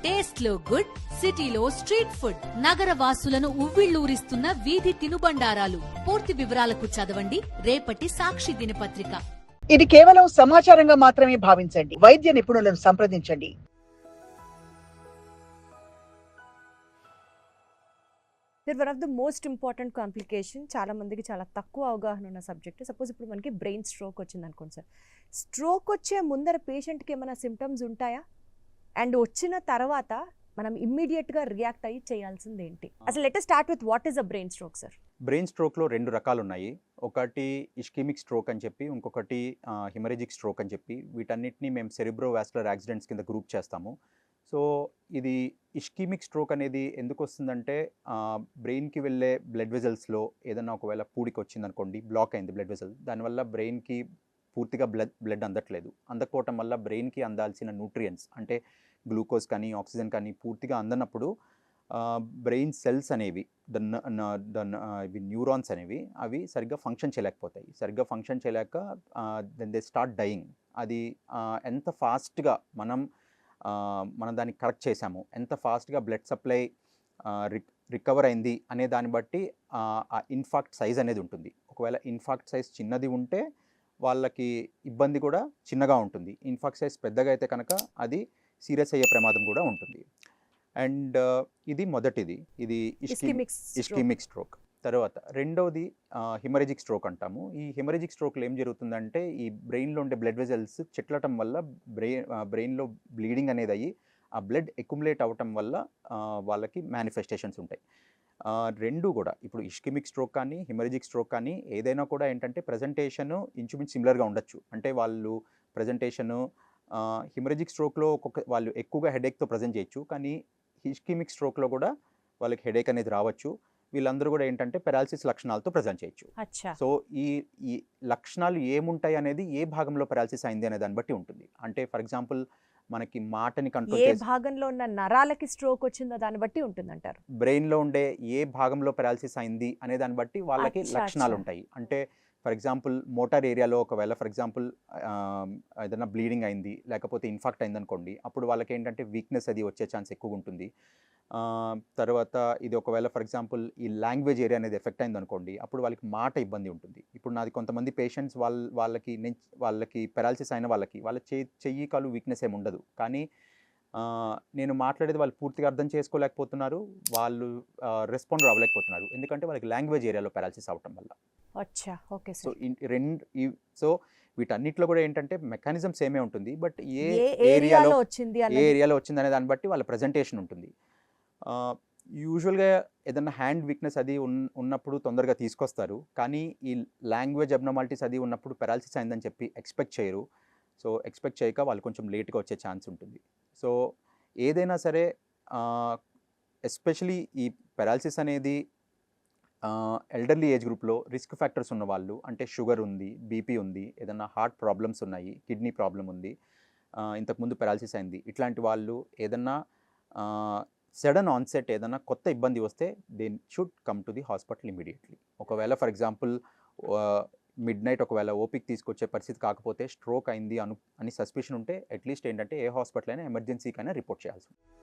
Taste లో good, సిటీలో street food, నగర వాసులను ఉవ్విళ్లూరిస్తున్న వీధి తినుబండారాలు. పూర్తి వివరాలకు చదవండి రేపటి సాక్షి దినపత్రిక. ఇది కేవలం సమాచారంగా మాత్రమే భావించండి. వైద్య నిపుణులను సంప్రదించండి. One of the most important complication, చాలా మందికి చాలా తక్కువ అవగాహన ఉన్న సబ్జెక్ట్. సపోజ్ ఇప్పుడు మనకి బ్రెయిన్ స్ట్రోక్ వచ్చింది అనుకోండి సార్. స్ట్రోక్ వచ్చే ముందర పేషెంట్కి ఏమైనా సిమ్టమ్స్ ఉంటాయా? అండ్ వచ్చిన తర్వాత మనం ఇమ్మీడియట్గా రియాక్ట్ అయ్యి చేయాల్సింది ఏంటి? అసలు let us start with what is a brain stroke sir? Brain స్ట్రోక్లో 2 రకాలు ఉన్నాయి. ఒకటి ఇష్కెమిక్ స్ట్రోక్ అని చెప్పి, ఇంకొకటి హిమరేజిక్ స్ట్రోక్ అని చెప్పి. వీటన్నిటిని మేము సెరిబ్రోవాస్కులర్ యాక్సిడెంట్స్ కింద గ్రూప్ చేస్తాము. సో ఇది ఇష్కెమిక్ స్ట్రోక్ అనేది ఎందుకు వస్తుందంటే, బ్రెయిన్కి వెళ్ళే బ్లడ్ వెజల్స్లో ఏదైనా ఒకవేళ పూడికి వచ్చిందనుకోండి, బ్లాక్ అయింది బ్లడ్ వెజల్, దానివల్ల బ్రెయిన్కి పూర్తిగా బ్లడ్ అందట్లేదు. అందకపోవటం వల్ల బ్రెయిన్కి అందాల్సిన న్యూట్రియంట్స్ అంటే గ్లూకోజ్ కానీ ఆక్సిజన్ కానీ పూర్తిగా అందనప్పుడు బ్రెయిన్ సెల్స్ అనేవి ఇవి న్యూరాన్స్ అనేవి అవి సరిగ్గా ఫంక్షన్ చేయలేకపోతాయి. సరిగ్గా ఫంక్షన్ చేయలేక దెన్ దే స్టార్ట్ డయింగ్. అది ఎంత ఫాస్ట్గా మనం దాన్ని కరెక్ట్ చేసాము, ఎంత ఫాస్ట్గా బ్లడ్ సప్లై రికవర్ అయింది అనే దాన్ని బట్టి ఆ ఇన్ఫాక్ట్ సైజ్ అనేది ఉంటుంది. ఒకవేళ ఇన్ఫాక్ట్ సైజ్ చిన్నది ఉంటే వాళ్ళకి ఇబ్బంది కూడా చిన్నగా ఉంటుంది. ఇన్ఫాక్ట్ సైజ్ పెద్దగా అయితే కనుక అది సీరియస్ అయ్యే ప్రమాదం కూడా ఉంటుంది. అండ్ ఇది మొదటిది, ఇది ఇష్కెమిక్ స్ట్రోక్. తర్వాత రెండవది హిమరేజిక్ స్ట్రోక్ అంటాము. ఈ హిమరేజిక్ స్ట్రోక్లో ఏం జరుగుతుందంటే, ఈ బ్రెయిన్లో ఉండే బ్లడ్ వెజల్స్ చిట్లటం వల్ల బ్రెయిన్లో బ్లీడింగ్ అనేది అయ్యి ఆ బ్లడ్ ఎక్యుములేట్ అవ్వటం వల్ల వాళ్ళకి మేనిఫెస్టేషన్స్ ఉంటాయి. రెండు కూడా ఇప్పుడు ఇష్కెమిక్ స్ట్రోక్ కానీ హిమరేజిక్ స్ట్రోక్ కానీ ఏదైనా కూడా ఏంటంటే ప్రజెంటేషను ఇంచుమించు సిమిలర్గా ఉండొచ్చు. అంటే వాళ్ళు ప్రజెంటేషను హిమరేజిక్ స్ట్రోక్లో వాళ్ళు ఎక్కువగా హెడేక్తో ప్రజెంట్ చేయొచ్చు, కానీ ఇష్కెమిక్ స్ట్రోక్లో కూడా వాళ్ళకి హెడేక్ అనేది రావచ్చు. వీళ్ళందరూ కూడా ఏంటంటే పెరాలసిస్ లక్షణాలతో ప్రజెంట్ చేయొచ్చు. సో ఈ లక్షణాలు ఏముంటాయి అనేది, ఏ భాగంలో పెరాలసిస్ అయింది అనే దాన్ని బట్టి ఉంటుంది. అంటే ఫర్ ఎగ్జాంపుల్ మనకి మాటని కంట్రోల్ ఏ భాగంలో ఉన్న నరాలకి స్ట్రోక్ వచ్చిందో దాన్ని బట్టి ఉంటుంది అంటారు. బ్రెయిన్లో ఉండే ఏ భాగంలో పెరాలసిస్ అయింది అనే దాన్ని బట్టి వాళ్ళకి లక్షణాలు ఉంటాయి. అంటే ఫర్ ఎగ్జాంపుల్ మోటార్ ఏరియాలో ఒకవేళ ఫర్ ఎగ్జాంపుల్ ఏదైనా బ్లీడింగ్ అయింది లేకపోతే ఇన్ఫాక్ట్ అయింది అనుకోండి, అప్పుడు వాళ్ళకి ఏంటంటే వీక్నెస్ అది వచ్చే ఛాన్స్ ఎక్కువగా ఉంటుంది. తర్వాత ఇది ఒకవేళ ఫర్ ఎగ్జాంపుల్ ఈ లాంగ్వేజ్ ఏరియా అనేది ఎఫెక్ట్ అయింది అనుకోండి, అప్పుడు వాళ్ళకి మాట ఇబ్బంది ఉంటుంది. ఇప్పుడు నాది కొంతమంది పేషెంట్స్ వాళ్ళకి పెరాలసిస్ అయిన వాళ్ళ చెయ్యి కాలు వీక్నెస్ ఏమి ఉండదు, కానీ నేను మాట్లాడేది వాళ్ళు పూర్తిగా అర్థం చేసుకోలేకపోతున్నారు, వాళ్ళు రెస్పాండ్ అవ్వలేకపోతున్నారు, ఎందుకంటే వాళ్ళకి లాంగ్వేజ్ ఏరియాలో పెరాలసిస్ అవటం వల్ల. సో వీటన్నిటిలో కూడా ఏంటంటే మెకానిజం సేమే ఉంటుంది, బట్ ఏ ఏరియాలో వచ్చింది అనే దాన్ని బట్టి వాళ్ళ ప్రజెంటేషన్ ఉంటుంది. యూజువల్గా ఏదన్నా హ్యాండ్ వీక్నెస్ అది ఉన్నప్పుడు తొందరగా తీసుకొస్తారు, కానీ ఈ లాంగ్వేజ్ అబ్నార్మాలిటీస్ అది ఉన్నప్పుడు పెరాలసిస్ అయిందని చెప్పి ఎక్స్పెక్ట్ చేయరు. సో ఎక్స్పెక్ట్ చేయక వాళ్ళు కొంచెం లేట్గా వచ్చే ఛాన్స్ ఉంటుంది. సో ఏదైనా సరే ఎస్పెషలీ ఈ పెరాలసిస్ అనేది ఎల్డర్లీ ఏజ్ గ్రూప్లో రిస్క్ ఫ్యాక్టర్స్ ఉన్నవాళ్ళు, అంటే షుగర్ ఉంది, బీపీ ఉంది, ఏదైనా హార్ట్ ప్రాబ్లమ్స్ ఉన్నాయి, కిడ్నీ ప్రాబ్లం ఉంది, ఇంతకుముందు పెరాలసిస్ అయింది, ఇట్లాంటి వాళ్ళు ఏదన్నా సడన్ ఆన్సెట్ ఏదైనా కొత్త ఇబ్బంది వస్తే they should come to the hospital immediately. ఒకవేళ ఫర్ ఎగ్జాంపుల్ మిడ్ నైట్ ఒకవేళ ఓపిక్ తీసుకొచ్చే పరిస్థితి కాకపోతే స్ట్రోక్ అయింది అని సస్పిషన్ ఉంటే అట్లీస్ట్ ఏంటంటే ఏ హాస్పిటల్ అయినా ఎమర్జెన్సీకైనా రిపోర్ట్ చేయాల్సి ఉంటుంది.